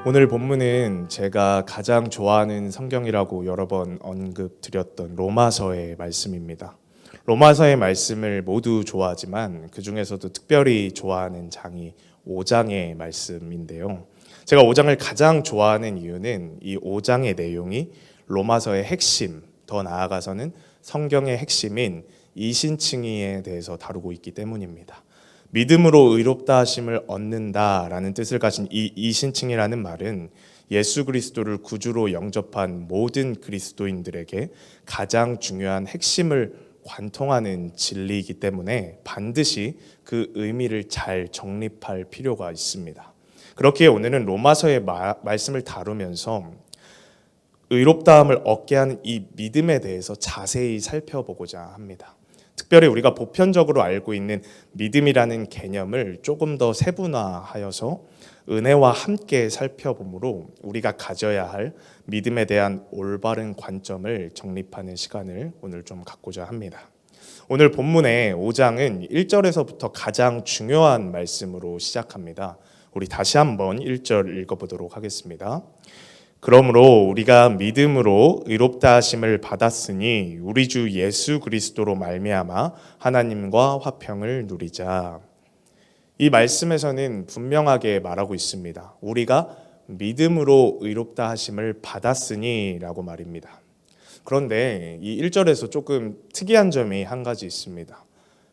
오늘 본문은 제가 가장 좋아하는 성경이라고 여러 번 언급드렸던 로마서의 말씀입니다. 로마서의 말씀을 모두 좋아하지만 그 중에서도 특별히 좋아하는 장이 5장의 말씀인데요. 제가 5장을 가장 좋아하는 이유는 이 5장의 내용이 로마서의 핵심, 더 나아가서는 성경의 핵심인 이신칭의에 대해서 다루고 있기 때문입니다. 믿음으로 의롭다 하심을 얻는다라는 뜻을 가진 이 이신칭이라는 말은 예수 그리스도를 구주로 영접한 모든 그리스도인들에게 가장 중요한 핵심을 관통하는 진리이기 때문에 반드시 그 의미를 잘 정립할 필요가 있습니다. 그렇기에 오늘은 로마서의 말씀을 다루면서 의롭다함을 얻게 하는 이 믿음에 대해서 자세히 살펴보고자 합니다. 특별히 우리가 보편적으로 알고 있는 믿음이라는 개념을 조금 더 세분화하여서 은혜와 함께 살펴보므로 우리가 가져야 할 믿음에 대한 올바른 관점을 정립하는 시간을 오늘 좀 갖고자 합니다. 오늘 본문의 5장은 1절에서부터 가장 중요한 말씀으로 시작합니다. 우리 다시 한번 1절 읽어보도록 하겠습니다. 그러므로 우리가 믿음으로 의롭다 하심을 받았으니 우리 주 예수 그리스도로 말미암아 하나님과 화평을 누리자. 이 말씀에서는 분명하게 말하고 있습니다. 우리가 믿음으로 의롭다 하심을 받았으니 라고 말입니다. 그런데 이 1절에서 조금 특이한 점이 한 가지 있습니다.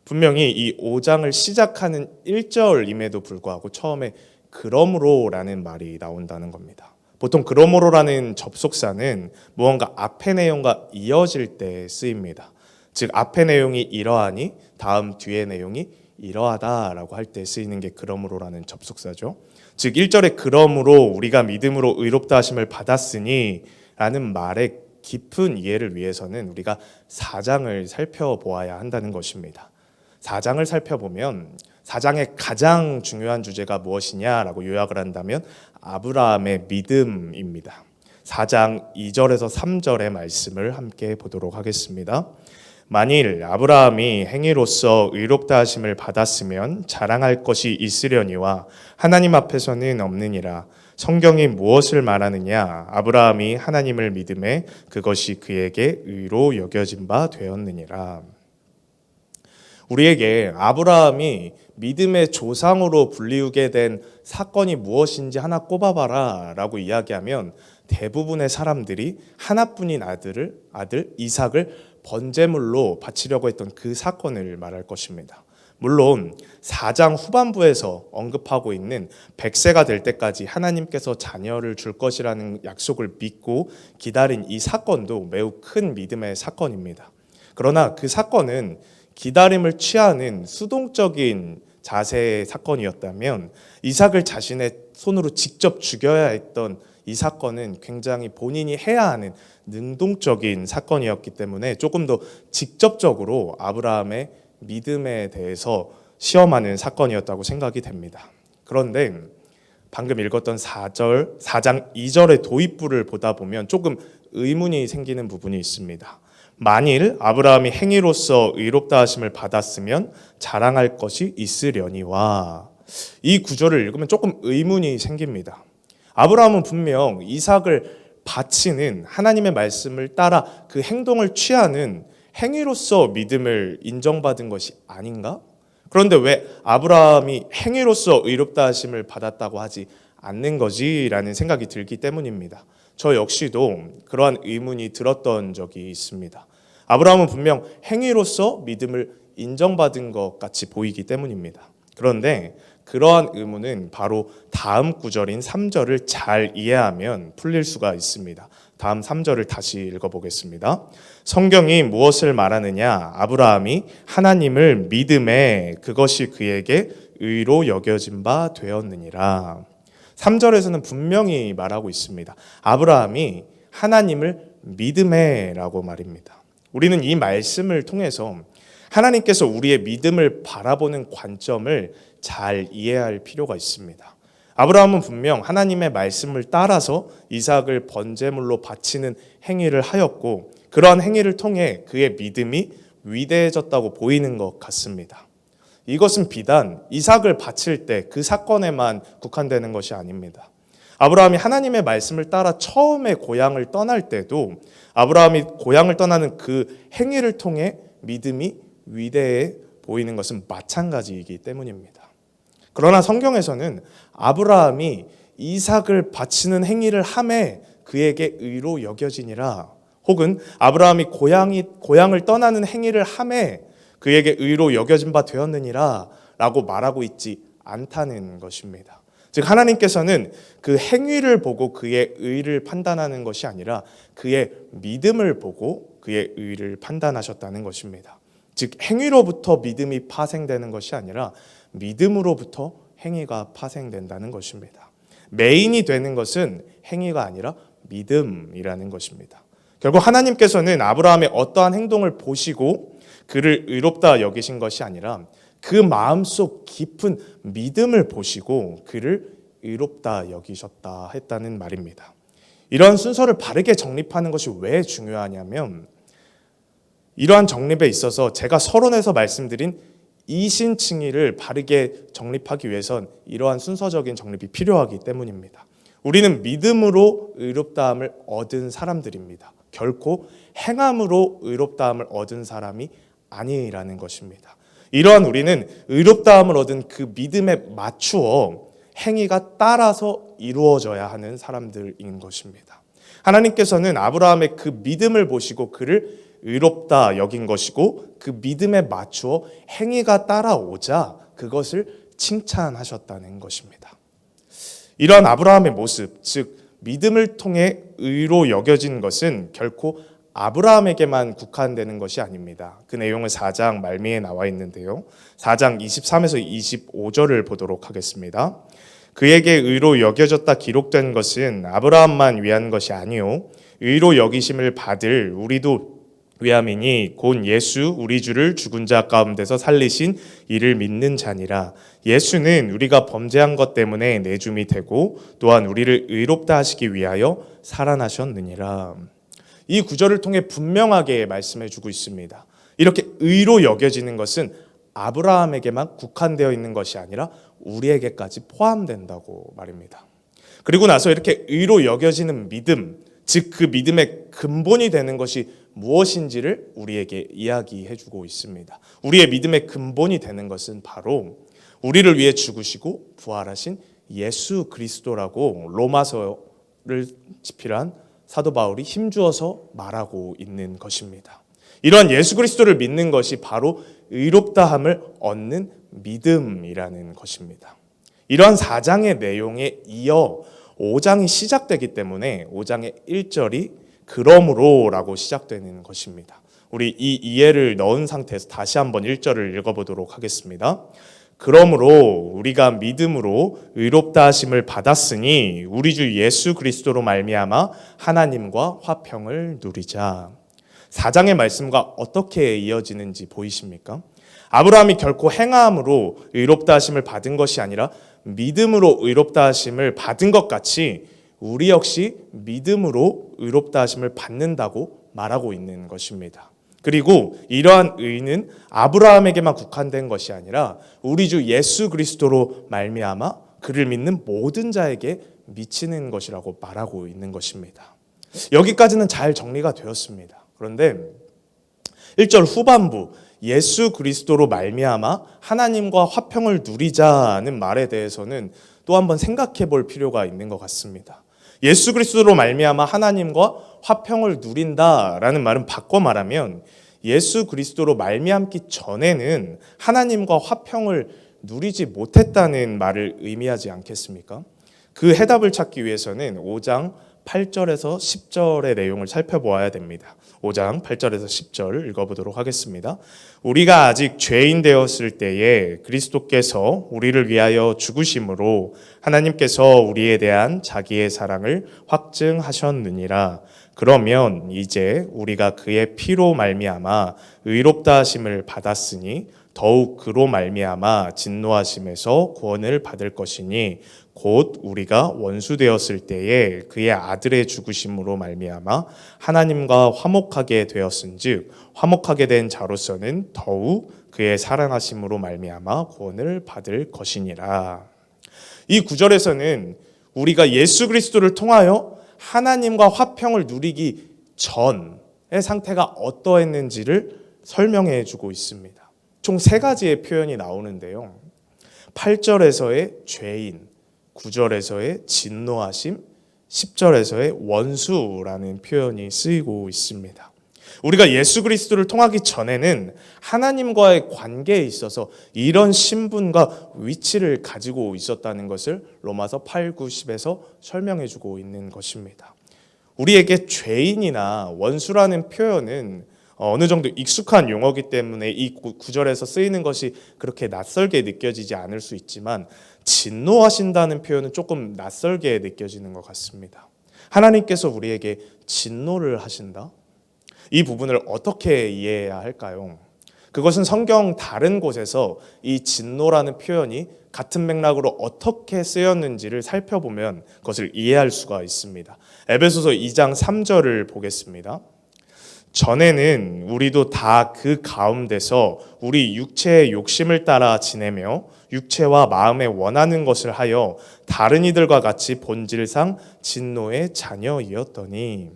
분명히 이 5장을 시작하는 1절임에도 불구하고 처음에 그러므로 라는 말이 나온다는 겁니다. 보통 그러므로라는 접속사는 무언가 앞의 내용과 이어질 때 쓰입니다. 즉 앞의 내용이 이러하니 다음 뒤의 내용이 이러하다라고 할 때 쓰이는 게 그러므로라는 접속사죠. 즉 1절에 그러므로 우리가 믿음으로 의롭다 하심을 받았으니 라는 말의 깊은 이해를 위해서는 우리가 4장을 살펴보아야 한다는 것입니다. 4장을 살펴보면 4장의 가장 중요한 주제가 무엇이냐라고 요약을 한다면 아브라함의 믿음입니다. 4장 2절에서 3절의 말씀을 함께 보도록 하겠습니다. 만일 아브라함이 행위로서 의롭다 하심을 받았으면 자랑할 것이 있으려니와 하나님 앞에서는 없느니라. 성경이 무엇을 말하느냐? 아브라함이 하나님을 믿음에 그것이 그에게 의로 여겨진 바 되었느니라. 우리에게 아브라함이 믿음의 조상으로 불리우게 된 사건이 무엇인지 하나 꼽아봐라 라고 이야기하면 대부분의 사람들이 하나뿐인 아들 이삭을 번제물로 바치려고 했던 그 사건을 말할 것입니다. 물론 4장 후반부에서 언급하고 있는 100세가 될 때까지 하나님께서 자녀를 줄 것이라는 약속을 믿고 기다린 이 사건도 매우 큰 믿음의 사건입니다. 그러나 그 사건은 기다림을 취하는 수동적인 자세의 사건이었다면 이삭을 자신의 손으로 직접 죽여야 했던 이 사건은 굉장히 본인이 해야 하는 능동적인 사건이었기 때문에 조금 더 직접적으로 아브라함의 믿음에 대해서 시험하는 사건이었다고 생각이 됩니다. 그런데 방금 읽었던 4장 2절의 도입부를 보다 보면 조금 의문이 생기는 부분이 있습니다. 만일 아브라함이 행위로서 의롭다 하심을 받았으면 자랑할 것이 있으려니와 이 구절을 읽으면 조금 의문이 생깁니다. 아브라함은 분명 이삭을 바치는 하나님의 말씀을 따라 그 행동을 취하는 행위로서 믿음을 인정받은 것이 아닌가? 그런데 왜 아브라함이 행위로서 의롭다 하심을 받았다고 하지 않는 거지라는 생각이 들기 때문입니다. 저 역시도 그러한 의문이 들었던 적이 있습니다. 아브라함은 분명 행위로서 믿음을 인정받은 것 같이 보이기 때문입니다. 그런데 그러한 의문은 바로 다음 구절인 3절을 잘 이해하면 풀릴 수가 있습니다. 다음 3절을 다시 읽어보겠습니다. 성경이 무엇을 말하느냐? 아브라함이 하나님을 믿음에 그것이 그에게 의로 여겨진 바 되었느니라. 3절에서는 분명히 말하고 있습니다. 아브라함이 하나님을 믿음에 라고 말입니다. 우리는 이 말씀을 통해서 하나님께서 우리의 믿음을 바라보는 관점을 잘 이해할 필요가 있습니다. 아브라함은 분명 하나님의 말씀을 따라서 이삭을 번제물로 바치는 행위를 하였고 그러한 행위를 통해 그의 믿음이 위대해졌다고 보이는 것 같습니다. 이것은 비단 이삭을 바칠 때 그 사건에만 국한되는 것이 아닙니다. 아브라함이 하나님의 말씀을 따라 처음에 고향을 떠날 때도 아브라함이 고향을 떠나는 그 행위를 통해 믿음이 위대해 보이는 것은 마찬가지이기 때문입니다. 그러나 성경에서는 아브라함이 이삭을 바치는 행위를 함에 그에게 의로 여겨지니라, 혹은 아브라함이 고향을 떠나는 행위를 함에 그에게 의로 여겨진 바 되었느니라 라고 말하고 있지 않다는 것입니다. 즉 하나님께서는 그 행위를 보고 그의 의를 판단하는 것이 아니라 그의 믿음을 보고 그의 의를 판단하셨다는 것입니다. 즉 행위로부터 믿음이 파생되는 것이 아니라 믿음으로부터 행위가 파생된다는 것입니다. 메인이 되는 것은 행위가 아니라 믿음이라는 것입니다. 결국 하나님께서는 아브라함의 어떠한 행동을 보시고 그를 의롭다 여기신 것이 아니라 그 마음속 깊은 믿음을 보시고 그를 의롭다 여기셨다 했다는 말입니다. 이러한 순서를 바르게 정립하는 것이 왜 중요하냐면, 이러한 정립에 있어서 제가 서론에서 말씀드린 이신칭의를 바르게 정립하기 위해선 이러한 순서적인 정립이 필요하기 때문입니다. 우리는 믿음으로 의롭다함을 얻은 사람들입니다. 결코 행함으로 의롭다함을 얻은 사람이 아니라는 것입니다. 이러한 우리는 의롭다함을 얻은 그 믿음에 맞추어 행위가 따라서 이루어져야 하는 사람들인 것입니다. 하나님께서는 아브라함의 그 믿음을 보시고 그를 의롭다 여긴 것이고 그 믿음에 맞추어 행위가 따라오자 그것을 칭찬하셨다는 것입니다. 이러한 아브라함의 모습, 즉 믿음을 통해 의로 여겨진 것은 결코 아브라함에게만 국한되는 것이 아닙니다. 그 내용은 4장 말미에 나와 있는데요. 4장 23에서 25절을 보도록 하겠습니다. 그에게 의로 여겨졌다 기록된 것은 아브라함만 위한 것이 아니요 의로 여기심을 받을 우리도 위함이니 곧 예수 우리 주를 죽은 자 가운데서 살리신 이를 믿는 자니라. 예수는 우리가 범죄한 것 때문에 내줌이 되고 또한 우리를 의롭다 하시기 위하여 살아나셨느니라. 이 구절을 통해 분명하게 말씀해 주고 있습니다. 이렇게 의로 여겨지는 것은 아브라함에게만 국한되어 있는 것이 아니라 우리에게까지 포함된다고 말입니다. 그리고 나서 이렇게 의로 여겨지는 믿음, 즉 그 믿음의 근본이 되는 것이 무엇인지를 우리에게 이야기해 주고 있습니다. 우리의 믿음의 근본이 되는 것은 바로 우리를 위해 죽으시고 부활하신 예수 그리스도라고 로마서를 집필한 사도 바울이 힘주어서 말하고 있는 것입니다. 이러한 예수 그리스도를 믿는 것이 바로 의롭다함을 얻는 믿음이라는 것입니다. 이러한 4장의 내용에 이어 5장이 시작되기 때문에 5장의 1절이 그러므로라고 시작되는 것입니다. 우리 이 이해를 넣은 상태에서 다시 한번 1절을 읽어보도록 하겠습니다. 그러므로 우리가 믿음으로 의롭다 하심을 받았으니 우리 주 예수 그리스도로 말미암아 하나님과 화평을 누리자. 4장의 말씀과 어떻게 이어지는지 보이십니까? 아브라함이 결코 행함으로 의롭다 하심을 받은 것이 아니라 믿음으로 의롭다 하심을 받은 것 같이 우리 역시 믿음으로 의롭다 하심을 받는다고 말하고 있는 것입니다. 그리고 이러한 의는 아브라함에게만 국한된 것이 아니라 우리 주 예수 그리스도로 말미암아 그를 믿는 모든 자에게 미치는 것이라고 말하고 있는 것입니다. 여기까지는 잘 정리가 되었습니다. 그런데 1절 후반부 예수 그리스도로 말미암아 하나님과 화평을 누리자는 말에 대해서는 또 한번 생각해 볼 필요가 있는 것 같습니다. 예수 그리스도로 말미암아 하나님과 화평을 누린다라는 말은 바꿔 말하면 예수 그리스도로 말미암기 전에는 하나님과 화평을 누리지 못했다는 말을 의미하지 않겠습니까? 그 해답을 찾기 위해서는 5장 8절에서 10절의 내용을 살펴보아야 됩니다. 5장 8절에서 10절 읽어보도록 하겠습니다. 우리가 아직 죄인 되었을 때에 그리스도께서 우리를 위하여 죽으심으로 하나님께서 우리에 대한 자기의 사랑을 확증하셨느니라. 그러면 이제 우리가 그의 피로 말미암아 의롭다 하심을 받았으니 더욱 그로 말미암아 진노하심에서 구원을 받을 것이니 곧 우리가 원수 되었을 때에 그의 아들의 죽으심으로 말미암아 하나님과 화목하게 되었은즉 화목하게 된 자로서는 더욱 그의 살아나심으로 말미암아 구원을 받을 것이니라. 이 구절에서는 우리가 예수 그리스도를 통하여 하나님과 화평을 누리기 전의 상태가 어떠했는지를 설명해 주고 있습니다. 총 3가지의 표현이 나오는데요. 8절에서의 죄인, 9절에서의 진노하심, 10절에서의 원수라는 표현이 쓰이고 있습니다. 우리가 예수 그리스도를 통하기 전에는 하나님과의 관계에 있어서 이런 신분과 위치를 가지고 있었다는 것을 로마서 8, 9, 10에서 설명해 주고 있는 것입니다. 우리에게 죄인이나 원수라는 표현은 어느 정도 익숙한 용어이기 때문에 이 구절에서 쓰이는 것이 그렇게 낯설게 느껴지지 않을 수 있지만 진노하신다는 표현은 조금 낯설게 느껴지는 것 같습니다. 하나님께서 우리에게 진노를 하신다? 이 부분을 어떻게 이해해야 할까요? 그것은 성경 다른 곳에서 이 진노라는 표현이 같은 맥락으로 어떻게 쓰였는지를 살펴보면 그것을 이해할 수가 있습니다. 에베소서 2장 3절을 보겠습니다. 전에는 우리도 다 그 가운데서 우리 육체의 욕심을 따라 지내며 육체와 마음에 원하는 것을 하여 다른 이들과 같이 본질상 진노의 자녀이었더니,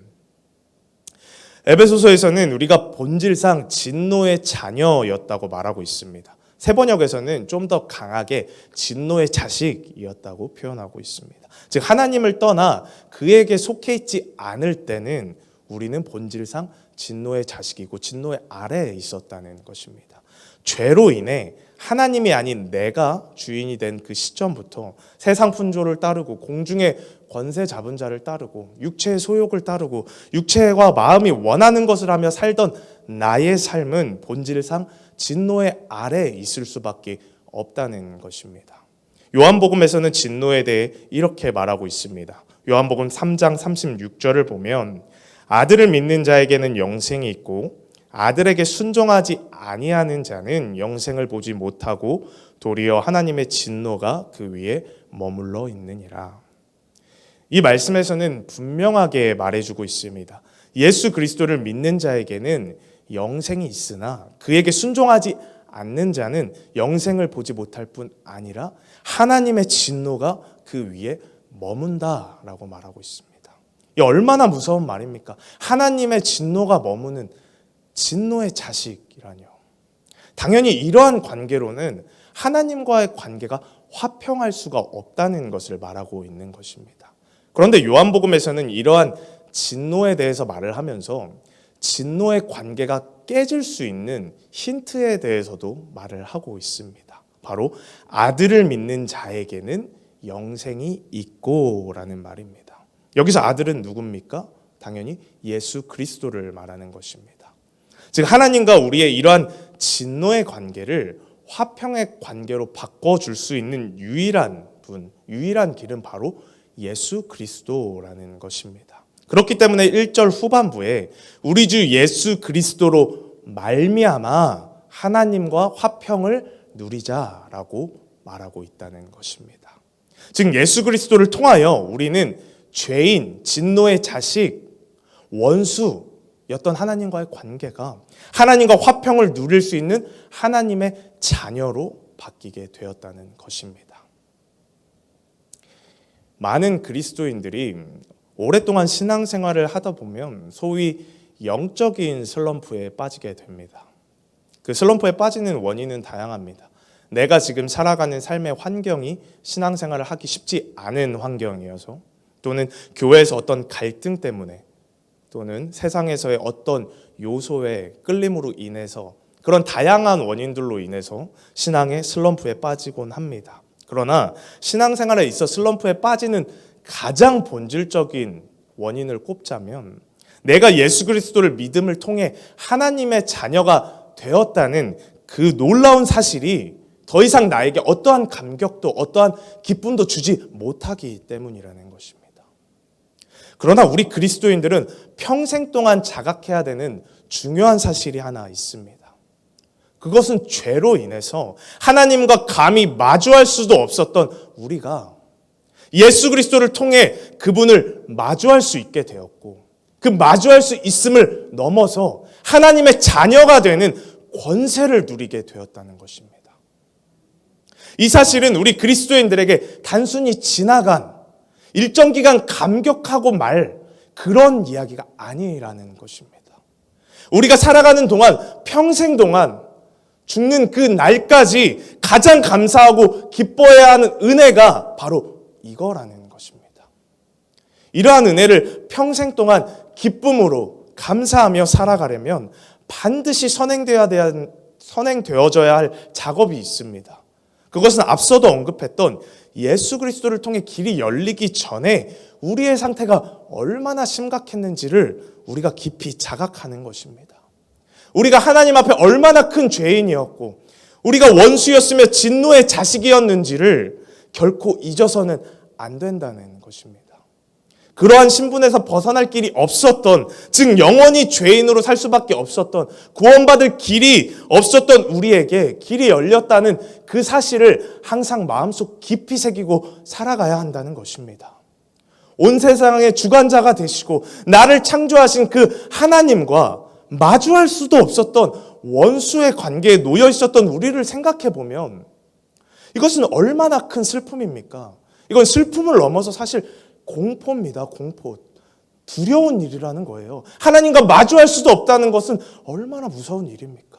에베소서에서는 우리가 본질상 진노의 자녀였다고 말하고 있습니다. 세번역에서는 좀 더 강하게 진노의 자식이었다고 표현하고 있습니다. 즉 하나님을 떠나 그에게 속해 있지 않을 때는 우리는 본질상 진노의 자식이고 진노의 아래에 있었다는 것입니다. 죄로 인해 하나님이 아닌 내가 주인이 된 그 시점부터 세상 풍조를 따르고 공중의 권세 잡은 자를 따르고 육체의 소욕을 따르고 육체와 마음이 원하는 것을 하며 살던 나의 삶은 본질상 진노의 아래에 있을 수밖에 없다는 것입니다. 요한복음에서는 진노에 대해 이렇게 말하고 있습니다. 요한복음 3장 36절을 보면 아들을 믿는 자에게는 영생이 있고 아들에게 순종하지 아니하는 자는 영생을 보지 못하고 도리어 하나님의 진노가 그 위에 머물러 있느니라. 이 말씀에서는 분명하게 말해주고 있습니다. 예수 그리스도를 믿는 자에게는 영생이 있으나 그에게 순종하지 않는 자는 영생을 보지 못할 뿐 아니라 하나님의 진노가 그 위에 머문다라고 말하고 있습니다. 이 얼마나 무서운 말입니까? 하나님의 진노가 머무는 진노의 자식이라뇨. 당연히 이러한 관계로는 하나님과의 관계가 화평할 수가 없다는 것을 말하고 있는 것입니다. 그런데 요한복음에서는 이러한 진노에 대해서 말을 하면서 진노의 관계가 깨질 수 있는 힌트에 대해서도 말을 하고 있습니다. 바로 아들을 믿는 자에게는 영생이 있고 라는 말입니다. 여기서 아들은 누굽니까? 당연히 예수 그리스도를 말하는 것입니다. 즉 하나님과 우리의 이러한 진노의 관계를 화평의 관계로 바꿔줄 수 있는 유일한 분, 유일한 길은 바로 예수 그리스도라는 것입니다. 그렇기 때문에 1절 후반부에 우리 주 예수 그리스도로 말미암아 하나님과 화평을 누리자라고 말하고 있다는 것입니다. 즉 예수 그리스도를 통하여 우리는 죄인, 진노의 자식, 원수였던 하나님과의 관계가 하나님과 화평을 누릴 수 있는 하나님의 자녀로 바뀌게 되었다는 것입니다. 많은 그리스도인들이 오랫동안 신앙생활을 하다 보면 소위 영적인 슬럼프에 빠지게 됩니다. 그 슬럼프에 빠지는 원인은 다양합니다. 내가 지금 살아가는 삶의 환경이 신앙생활을 하기 쉽지 않은 환경이어서, 또는 교회에서 어떤 갈등 때문에, 또는 세상에서의 어떤 요소의 끌림으로 인해서, 그런 다양한 원인들로 인해서 신앙의 슬럼프에 빠지곤 합니다. 그러나 신앙생활에 있어 슬럼프에 빠지는 가장 본질적인 원인을 꼽자면 내가 예수 그리스도를 믿음을 통해 하나님의 자녀가 되었다는 그 놀라운 사실이 더 이상 나에게 어떠한 감격도 어떠한 기쁨도 주지 못하기 때문이라는 것입니다. 그러나 우리 그리스도인들은 평생 동안 자각해야 되는 중요한 사실이 하나 있습니다. 그것은 죄로 인해서 하나님과 감히 마주할 수도 없었던 우리가 예수 그리스도를 통해 그분을 마주할 수 있게 되었고, 그 마주할 수 있음을 넘어서 하나님의 자녀가 되는 권세를 누리게 되었다는 것입니다. 이 사실은 우리 그리스도인들에게 단순히 지나간 일정 기간 감격하고 말 그런 이야기가 아니라는 것입니다. 우리가 살아가는 동안 평생 동안 죽는 그 날까지 가장 감사하고 기뻐해야 하는 은혜가 바로 이거라는 것입니다. 이러한 은혜를 평생 동안 기쁨으로 감사하며 살아가려면 반드시 선행되어져야 할 작업이 있습니다. 그것은 앞서도 언급했던 예수 그리스도를 통해 길이 열리기 전에 우리의 상태가 얼마나 심각했는지를 우리가 깊이 자각하는 것입니다. 우리가 하나님 앞에 얼마나 큰 죄인이었고 우리가 원수였으며 진노의 자식이었는지를 결코 잊어서는 안 된다는 것입니다. 그러한 신분에서 벗어날 길이 없었던, 즉 영원히 죄인으로 살 수밖에 없었던, 구원받을 길이 없었던 우리에게 길이 열렸다는 그 사실을 항상 마음속 깊이 새기고 살아가야 한다는 것입니다. 온 세상의 주관자가 되시고 나를 창조하신 그 하나님과 마주할 수도 없었던 원수의 관계에 놓여 있었던 우리를 생각해 보면 이것은 얼마나 큰 슬픔입니까? 이건 슬픔을 넘어서 사실 공포입니다. 공포. 두려운 일이라는 거예요. 하나님과 마주할 수도 없다는 것은 얼마나 무서운 일입니까?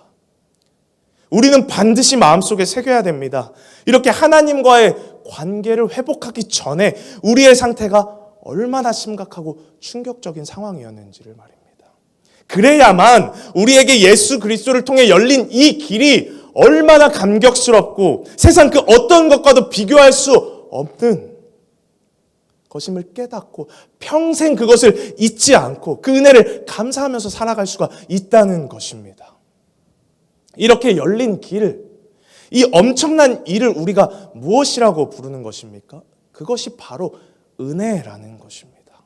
우리는 반드시 마음속에 새겨야 됩니다. 이렇게 하나님과의 관계를 회복하기 전에 우리의 상태가 얼마나 심각하고 충격적인 상황이었는지를 말입니다. 그래야만 우리에게 예수 그리스도를 통해 열린 이 길이 얼마나 감격스럽고 세상 그 어떤 것과도 비교할 수 없는 것임을 깨닫고 평생 그것을 잊지 않고 그 은혜를 감사하면서 살아갈 수가 있다는 것입니다. 이렇게 열린 길, 이 엄청난 일을 우리가 무엇이라고 부르는 것입니까? 그것이 바로 은혜라는 것입니다.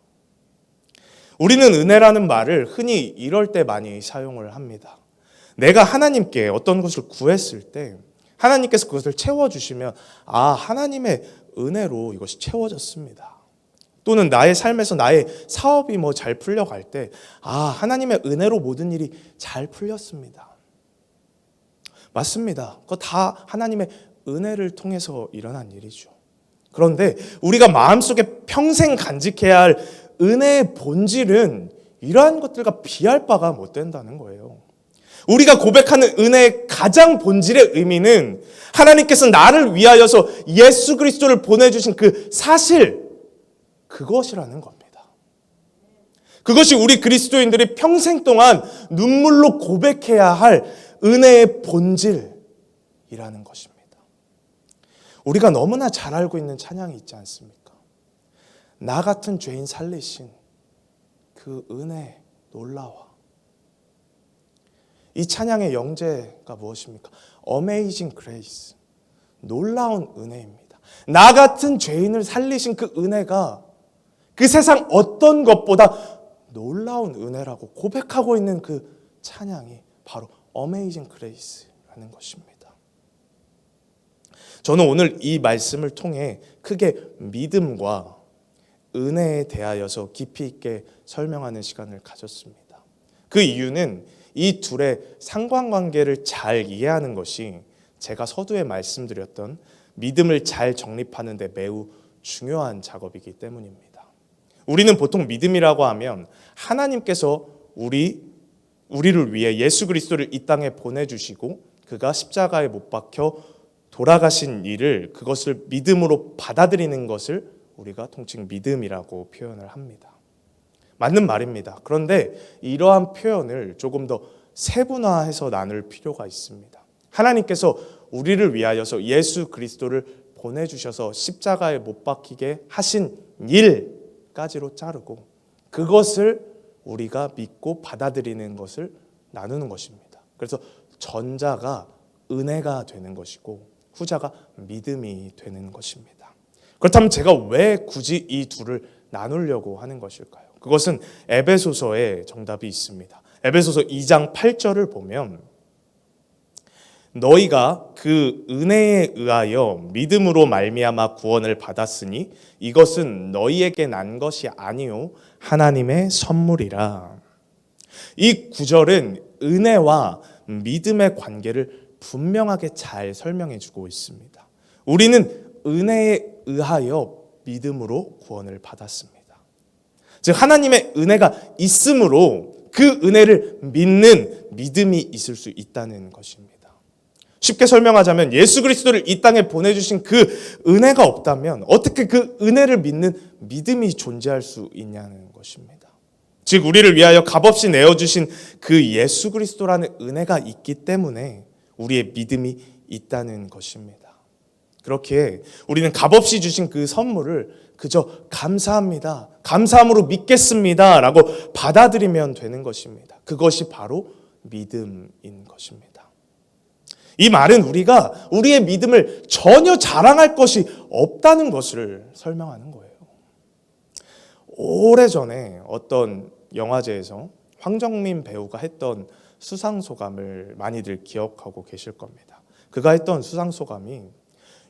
우리는 은혜라는 말을 흔히 이럴 때 많이 사용을 합니다. 내가 하나님께 어떤 것을 구했을 때 하나님께서 그것을 채워주시면 하나님의 은혜로 이것이 채워졌습니다. 또는 나의 삶에서 나의 사업이 잘 풀려갈 때 하나님의 은혜로 모든 일이 잘 풀렸습니다. 맞습니다. 그거 다 하나님의 은혜를 통해서 일어난 일이죠. 그런데 우리가 마음속에 평생 간직해야 할 은혜의 본질은 이러한 것들과 비할 바가 못 된다는 거예요. 우리가 고백하는 은혜의 가장 본질의 의미는 하나님께서 나를 위하여서 예수 그리스도를 보내주신 그 사실, 그것이라는 겁니다. 그것이 우리 그리스도인들이 평생 동안 눈물로 고백해야 할 은혜의 본질이라는 것입니다. 우리가 너무나 잘 알고 있는 찬양이 있지 않습니까? 나 같은 죄인 살리신 그 은혜 놀라워. 이 찬양의 영재가 무엇입니까? Amazing Grace, 놀라운 은혜입니다. 나 같은 죄인을 살리신 그 은혜가 그 세상 어떤 것보다 놀라운 은혜라고 고백하고 있는 그 찬양이 바로 Amazing Grace라는 것입니다. 저는 오늘 이 말씀을 통해 크게 믿음과 은혜에 대하여서 깊이 있게 설명하는 시간을 가졌습니다. 그 이유는 이 둘의 상관관계를 잘 이해하는 것이 제가 서두에 말씀드렸던 믿음을 잘 정립하는 데 매우 중요한 작업이기 때문입니다. 우리는 보통 믿음이라고 하면 하나님께서 우리를 위해 예수 그리스도를 이 땅에 보내주시고 그가 십자가에 못 박혀 돌아가신 일을 그것을 믿음으로 받아들이는 것을 우리가 통칭 믿음이라고 표현을 합니다. 맞는 말입니다. 그런데 이러한 표현을 조금 더 세분화해서 나눌 필요가 있습니다. 하나님께서 우리를 위하여서 예수 그리스도를 보내주셔서 십자가에 못 박히게 하신 일까지로 자르고 그것을 우리가 믿고 받아들이는 것을 나누는 것입니다. 그래서 전자가 은혜가 되는 것이고 후자가 믿음이 되는 것입니다. 그렇다면 제가 왜 굳이 이 둘을 나누려고 하는 것일까요? 그것은 에베소서에 정답이 있습니다. 에베소서 2장 8절을 보면 너희가 그 은혜에 의하여 믿음으로 말미암아 구원을 받았으니 이것은 너희에게 난 것이 아니요 하나님의 선물이라. 이 구절은 은혜와 믿음의 관계를 분명하게 잘 설명해 주고 있습니다. 우리는 은혜에 의하여 믿음으로 구원을 받았습니다. 즉 하나님의 은혜가 있으므로 그 은혜를 믿는 믿음이 있을 수 있다는 것입니다. 쉽게 설명하자면 예수 그리스도를 이 땅에 보내주신 그 은혜가 없다면 어떻게 그 은혜를 믿는 믿음이 존재할 수 있냐는 것입니다. 즉 우리를 위하여 값없이 내어주신 그 예수 그리스도라는 은혜가 있기 때문에 우리의 믿음이 있다는 것입니다. 그렇게 우리는 값없이 주신 그 선물을 그저 감사합니다, 감사함으로 믿겠습니다 라고 받아들이면 되는 것입니다. 그것이 바로 믿음인 것입니다. 이 말은 우리가 우리의 믿음을 전혀 자랑할 것이 없다는 것을 설명하는 거예요. 오래전에 어떤 영화제에서 황정민 배우가 했던 수상소감을 많이들 기억하고 계실 겁니다. 그가 했던 수상소감이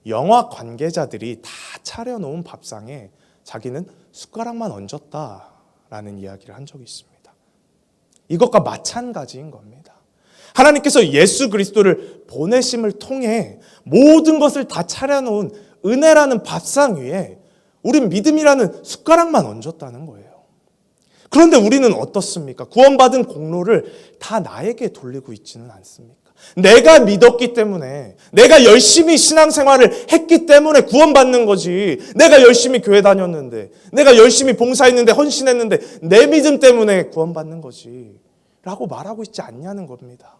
영화 관계자들이 다 차려놓은 밥상에 자기는 숟가락만 얹었다라는 이야기를 한 적이 있습니다. 이것과 마찬가지인 겁니다. 하나님께서 예수 그리스도를 보내심을 통해 모든 것을 다 차려놓은 은혜라는 밥상 위에 우린 믿음이라는 숟가락만 얹었다는 거예요. 그런데 우리는 어떻습니까? 구원받은 공로를 다 나에게 돌리고 있지는 않습니까? 내가 믿었기 때문에, 내가 열심히 신앙생활을 했기 때문에 구원받는 거지, 내가 열심히 교회 다녔는데, 내가 열심히 봉사했는데, 헌신했는데 내 믿음 때문에 구원받는 거지 라고 말하고 있지 않냐는 겁니다.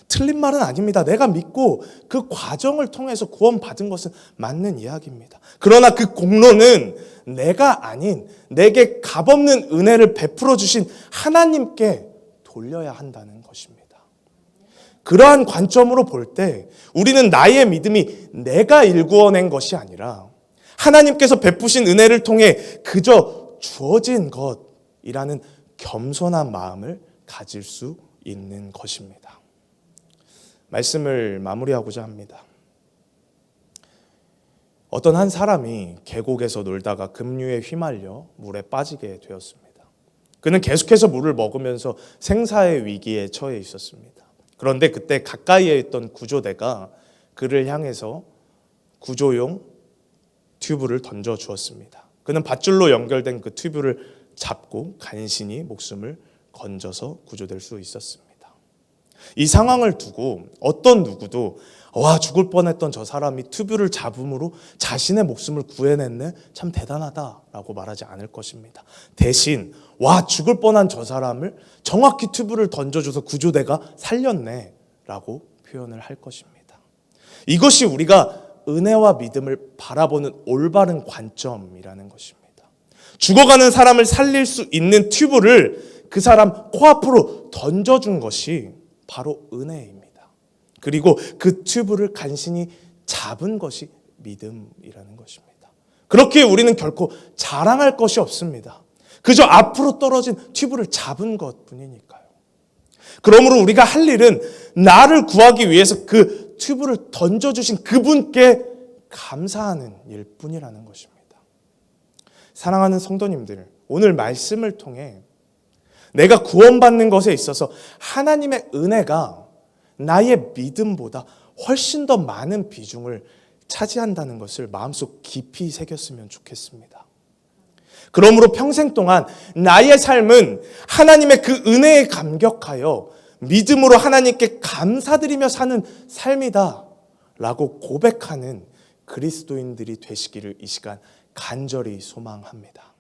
틀린 말은 아닙니다. 내가 믿고 그 과정을 통해서 구원받은 것은 맞는 이야기입니다. 그러나 그 공로는 내가 아닌 내게 값없는 은혜를 베풀어 주신 하나님께 돌려야 한다는 것입니다. 그러한 관점으로 볼 때 우리는 나의 믿음이 내가 일구어낸 것이 아니라 하나님께서 베푸신 은혜를 통해 그저 주어진 것이라는 겸손한 마음을 가질 수 있는 것입니다. 말씀을 마무리하고자 합니다. 어떤 한 사람이 계곡에서 놀다가 급류에 휘말려 물에 빠지게 되었습니다. 그는 계속해서 물을 먹으면서 생사의 위기에 처해 있었습니다. 그런데 그때 가까이에 있던 구조대가 그를 향해서 구조용 튜브를 던져 주었습니다. 그는 밧줄로 연결된 그 튜브를 잡고 간신히 목숨을 건져서 구조될 수 있었습니다. 이 상황을 두고 어떤 누구도 와 죽을 뻔했던 저 사람이 튜브를 잡음으로 자신의 목숨을 구해냈네, 참 대단하다라고 말하지 않을 것입니다. 대신 와 죽을 뻔한 저 사람을 정확히 튜브를 던져줘서 구조대가 살렸네 라고 표현을 할 것입니다. 이것이 우리가 은혜와 믿음을 바라보는 올바른 관점이라는 것입니다. 죽어가는 사람을 살릴 수 있는 튜브를 그 사람 코앞으로 던져준 것이 바로 은혜입니다. 그리고 그 튜브를 간신히 잡은 것이 믿음이라는 것입니다. 그렇게 우리는 결코 자랑할 것이 없습니다. 그저 앞으로 떨어진 튜브를 잡은 것뿐이니까요. 그러므로 우리가 할 일은 나를 구하기 위해서 그 튜브를 던져주신 그분께 감사하는 일뿐이라는 것입니다. 사랑하는 성도님들, 오늘 말씀을 통해 내가 구원받는 것에 있어서 하나님의 은혜가 나의 믿음보다 훨씬 더 많은 비중을 차지한다는 것을 마음속 깊이 새겼으면 좋겠습니다. 그러므로 평생 동안 나의 삶은 하나님의 그 은혜에 감격하여 믿음으로 하나님께 감사드리며 사는 삶이다 라고 고백하는 그리스도인들이 되시기를 이 시간 간절히 소망합니다.